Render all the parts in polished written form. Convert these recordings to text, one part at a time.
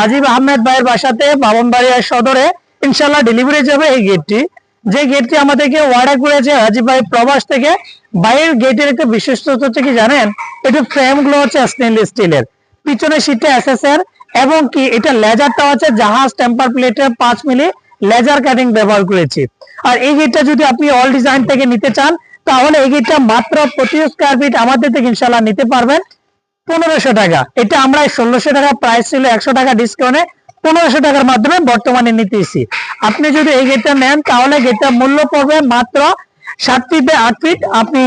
রাজীব আহমেদ ভাইয়ের বাসাতে বামনবাড়িয়া সদরে ইনশাল্লাহ ডেলিভারি যাবে এই গেটটি। যে গেটটি আমাদেরকে অর্ডার করেছে রাজীব ভাই প্রবাস থেকে। বাইরের গেটের একটা বিশেষত্ব হচ্ছে কি জানেন, এটা ফ্রেম গুলো হচ্ছে স্টেনলেস স্টিলের, পিছনে সিটটা এসএসআর, এবং কি এটা লেজারটা হচ্ছে জাহাজ টেম্পার প্লেটের 5 মিলি লেজার কাটিং ব্যবহার করেছি। আর এই গেটটা যদি আপনি অল ডিজাইন থেকে নিতে চান তাহলে এই গেটটা মাত্র 25 স্কয়ার ফিট আমাদের থেকে ইনশাল্লাহ নিতে পারবেন 1500 টাকা। এটা আমরা 1600 টাকা প্রাইস ছিল, 100 টাকা ডিসকাউন্টে 1500 টাকার মাধ্যমে বর্তমানে নিতেছি। আপনি যদি এই গেটটা নেন তাহলে গেটটার মূল্য পড়বে মাত্র 7 ফিট বাই 8 ফিট। আপনি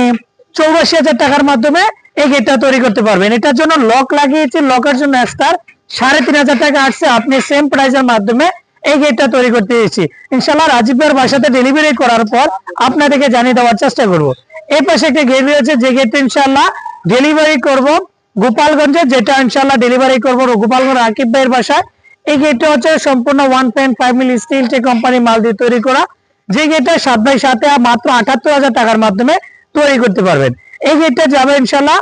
84,000 টাকার মাধ্যমে এই গেটটা তৈরি করতে পারবেন। এটার জন্য লক লাগিয়েছি, লকের জন্য এক্সট্রা 3,500 টাকা আসছে। আপনি সেম প্রাইসের মাধ্যমে এই গেটটা তৈরি করতে দিয়েছি। ইনশাল্লাহ রাজীব ভাইয়ের বাসাতে ডেলিভারি করার পর আপনাদেরকে জানিয়ে দেওয়ার চেষ্টা করব। এই পাশে একটা গেট রয়েছে, যে গেটটা ইনশাল্লাহ ডেলিভারি করব গোপালগঞ্জে, যেটা ইনশাল্লাহ ডেলিভারি করবো গোপালগঞ্জ আকিব ভাইয়ের বাসায়। এই গেটটা হচ্ছে সম্পূর্ণ 1.5 মিলি স্টিল কোম্পানি মাল দিয়ে তৈরি করা। যে গেটটা 7x7 মাত্র 78,000 টাকার মাধ্যমে তৈরি করতে পারবেন। এই গেটটা যাবে ইনশাল্লাহ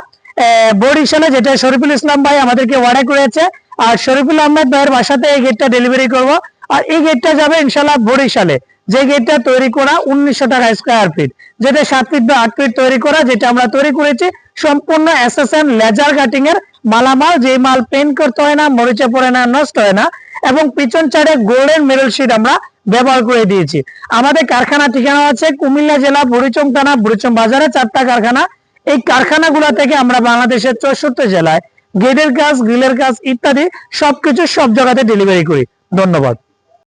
বরিশালে, যেটা শরীফুল ইসলাম ভাই আমাদেরকে অর্ডার করেছে। আর শরীফুল আহমেদ ভাইয়ের বাসাতে এই গেটটা ডেলিভারি করব। আর এই গেটটা যাবে ইনশাল্লাহ বরিশালে, যে গেটটা তৈরি করা 1900 টাকা স্কয়ার ফিট, যেটা 7 ফিট বা 8 ফিট তৈরি করা, যেটা আমরা তৈরি করেছি সম্পূর্ণ এসএসএম লেজার কাটিং এর মালামাল। যে মাল পেন্ট করতে হয় না, মরিচে পড়ে না, নষ্ট হয় না, এবং পিছন সাইডে গোল্ডেন মেরুল শিট আমরা ব্যবহার করে দিয়েছি। আমাদের কারখানা ঠিকানা আছে কুমিল্লা জেলা বুড়িচং থানা বুড়িচং বাজারে 4টা কারখানা। এই কারখানাগুলো থেকে আমরা বাংলাদেশের 64 জেলায় গেটের কাজ, গ্রিলের কাজ ইত্যাদি সবকিছু সব জায়গাতে ডেলিভারি করি। ধন্যবাদ।